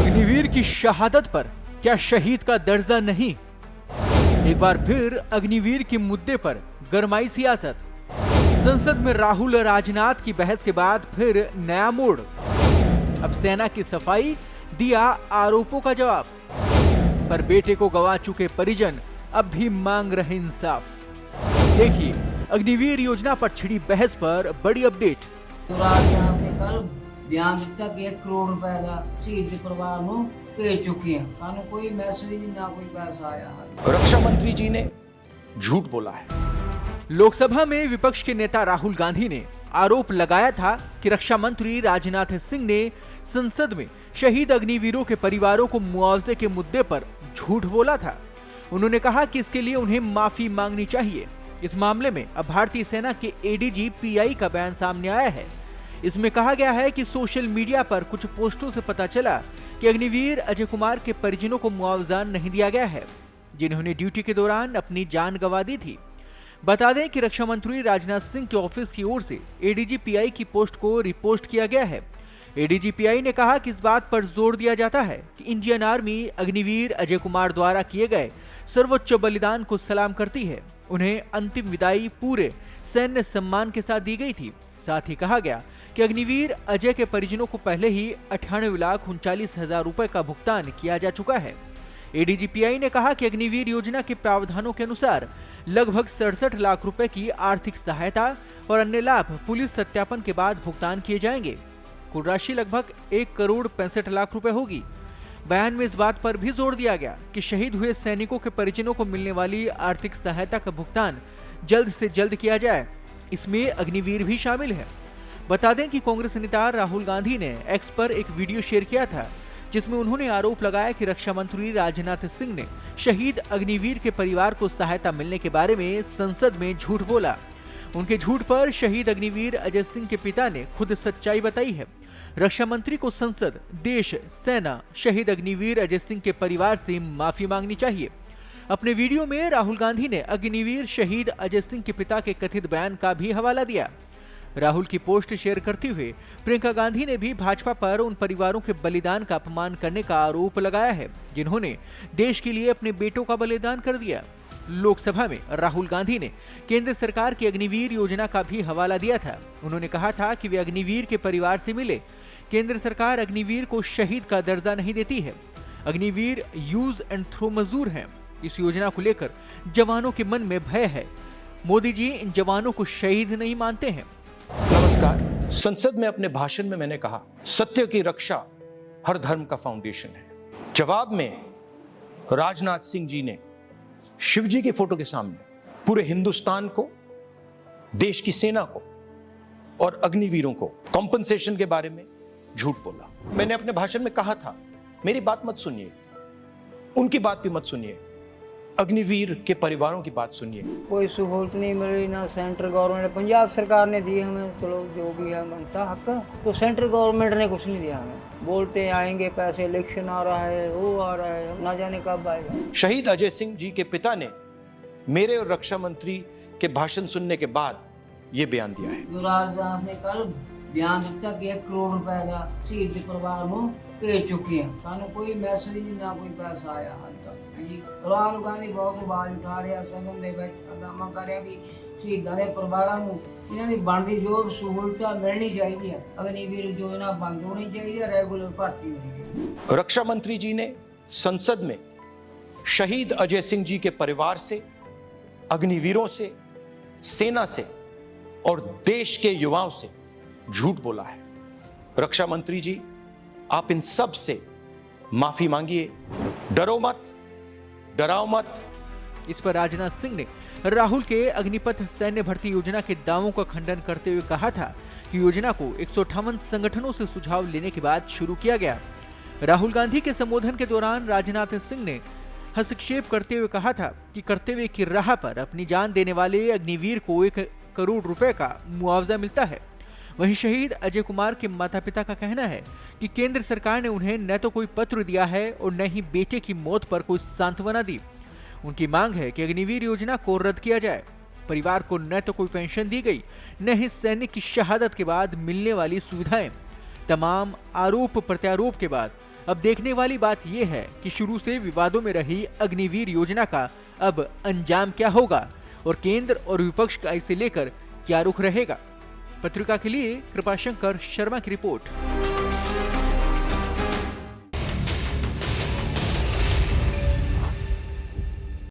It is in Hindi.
अग्निवीर की शहादत पर क्या शहीद का दर्जा नहीं? एक बार फिर अग्निवीर के मुद्दे पर गरमाई सियासत। संसद में राहुल और राजनाथ की बहस के बाद फिर नया मोड़। अब सेना की सफाई, दिया आरोपों का जवाब। पर बेटे को गंवा चुके परिजन अब भी मांग रहे इंसाफ। देखिए अग्निवीर योजना पर छिड़ी बहस पर बड़ी अपडेट। राजनाथ ने कल बयान दिता कि 1 करोड़ रुपए का शहीद के परिवार को भेज चुके हैं। सानू कोई मैसेज नहीं, ना कोई पैसा आया। रक्षा मंत्री जी ने झूठ बोला है। लोकसभा में विपक्ष के नेता राहुल गांधी ने आरोप लगाया था कि रक्षा मंत्री राजनाथ सिंह ने संसद में शहीद अग्निवीरों के परिवारों को मुआवजे के मुद्दे पर झूठ बोला था। उन्होंने कहा कि इसके लिए उन्हें माफी मांगनी चाहिए। इस मामले में अब भारतीय सेना के एडीजी पीआई का बयान सामने आया है। इसमें कहा गया है कि सोशल मीडिया पर कुछ पोस्टों से पता चला कि अग्निवीर अजय कुमार के परिजनों को मुआवजा नहीं दिया गया है, जिन्होंने ड्यूटी के दौरान अपनी जान गंवा दी थी। बता दें कि रक्षा मंत्री राजनाथ सिंह के ऑफिस की ओर से एडीजी पीआई की पोस्ट को रिपोस्ट किया गया है। एडीजी पीआई ने कहा कि इस बात पर जोर दिया जाता है कि इंडियन आर्मी अग्निवीर अजय कुमार द्वारा किए गए सर्वोच्च बलिदान को सलाम करती है। उन्हें अंतिम विदाई पूरे सैन्य सम्मान के साथ दी गई थी। साथ ही कहा गया कि अग्निवीर अजय के परिजनों को पहले ही 98,39,000 रुपए का भुगतान किया जा चुका है। एडीजी पीआई ने कहा कि अग्निवीर योजना के प्रावधानों के अनुसार लगभग 67 लाख रुपए की आर्थिक सहायता और अन्य लाभ पुलिस सत्यापन के बाद भुगतान किए जाएंगे। कुल राशि लगभग 1 करोड़ 65 लाख रुपए होगी। बयान में इस बात पर भी जोर दिया गया कि शहीद हुए सैनिकों के परिजनों को मिलने वाली आर्थिक सहायता का भुगतान जल्द से जल्द किया जाए। इसमें अग्निवीर भी शामिल है। बता दें कि कांग्रेस नेता राहुल गांधी ने एक्स पर एक वीडियो शेयर किया था, जिसमें उन्होंने आरोप लगाया कि रक्षा मंत्री राजनाथ सिंह ने शहीद अग्निवीर के परिवार को सहायता मिलने के बारे में संसद में झूठ बोला। उनके झूठ पर शहीद अग्निवीर अजय सिंह के पिता ने खुद सच्चाई बताई है। रक्षा मंत्री को संसद, देश, सेना, शहीद अग्निवीर अजय सिंह के परिवार से माफी मांगनी चाहिए। अपने वीडियो में राहुल गांधी ने अग्निवीर शहीद अजय सिंह के पिता के कथित बयान का भी हवाला दिया। राहुल की पोस्ट शेयर करते हुए प्रियंका गांधी ने भी भाजपा पर उन परिवारों के बलिदान का अपमान करने का आरोप लगाया है, जिन्होंने देश के लिए अपने बेटों का बलिदान कर दिया। लोकसभा में राहुल गांधी ने केंद्र सरकार की अग्निवीर योजना का भी हवाला दिया था। उन्होंने कहा था कि वे अग्निवीर के परिवार से मिले। केंद्र सरकार अग्निवीर को शहीद का दर्जा नहीं देती है। अग्निवीर यूज एंड थ्रो मजदूर हैं। इस योजना को लेकर जवानों के मन में भय है। मोदी जी इन जवानों को शहीद नहीं मानते हैं। नमस्कार। संसद में अपने भाषण में मैंने कहा, सत्य की रक्षा हर धर्म का फाउंडेशन है। जवाब में राजनाथ सिंह जी ने शिवजी की फोटो के सामने पूरे हिंदुस्तान को, देश की सेना को और अग्निवीरों को कॉम्पनसेशन के बारे में झूठ बोला। मैंने अपने भाषण में कहा था, मेरी बात मत सुनिए, उनकी बात भी मत सुनिए, अग्निवीर के परिवारों की बात सुनिए। कोई सहूलत नहीं मिल रही, ना सेंट्रल गवर्नमेंट, पंजाब सरकार ने दी हमें, चलो जो भी है बनता हक, तो सेंट्रल गवर्नमेंट ने कुछ नहीं दिया हमें। बोलते आएंगे पैसे, इलेक्शन आ रहा है, वो आ रहा है, ना जाने कब आएगा। शहीद अजय सिंह जी के पिता ने मेरे और रक्षा मंत्री के भाषण सुनने के बाद ये बयान दिया है। राजनाथ ने कल बयान दिता कि 1 करोड़ रुपए का शहीद के परिवार को भेज चुके हैं। सानू कोई मैसेज नहीं, ना कोई पैसा आया हाल तक। जी राहुल गांधी बहुत आवाज उठा रहा, सदन दे बैठा दावा कर रहा भी शहीदां दे परिवारां नूं इन्हां दी बनदी जो सहूलतां मिलनी चाहिए। अग्निवीर योजना बंद होनी चाहिए, रेगुलर भर्ती होनी चाहिए। रक्षा मंत्री जी ने संसद में शहीद अजय सिंह जी के परिवार से, अग्निवीरों से, सेना से और देश के युवाओं से झूठ बोला है। रक्षा मंत्री जी, आप इन सब से माफी मांगिए। डरो मत, डराओ मत। इस पर राजनाथ सिंह ने राहुल के अग्निपथ सैन्य भर्ती योजना के दावों का खंडन करते हुए कहा था कि योजना को 158 संगठनों से सुझाव लेने के बाद शुरू किया गया। राहुल गांधी के संबोधन के दौरान राजनाथ सिंह ने हस्तक्षेप करते हुए कहा था कि कर्तव्य की राह पर अपनी जान देने वाले अग्निवीर को 1 करोड़ रुपए का मुआवजा मिलता है। वहीं शहीद अजय कुमार के माता पिता का कहना है कि केंद्र सरकार ने उन्हें न तो कोई पत्र दिया है और न ही बेटे की मौत पर कोई सांत्वना दी। उनकी मांग है कि अग्निवीर योजना को रद्द किया जाए। परिवार को न तो कोई पेंशन दी गई, न ही सैनिक की शहादत के बाद मिलने वाली सुविधाएं। तमाम आरोप प्रत्यारोप के बाद अब देखने वाली बात यह है कि शुरू से विवादों में रही अग्निवीर योजना का अब अंजाम क्या होगा और केंद्र और विपक्ष का इसे लेकर क्या रुख रहेगा। पत्रिका के लिए कृपाशंकर शर्मा की रिपोर्ट।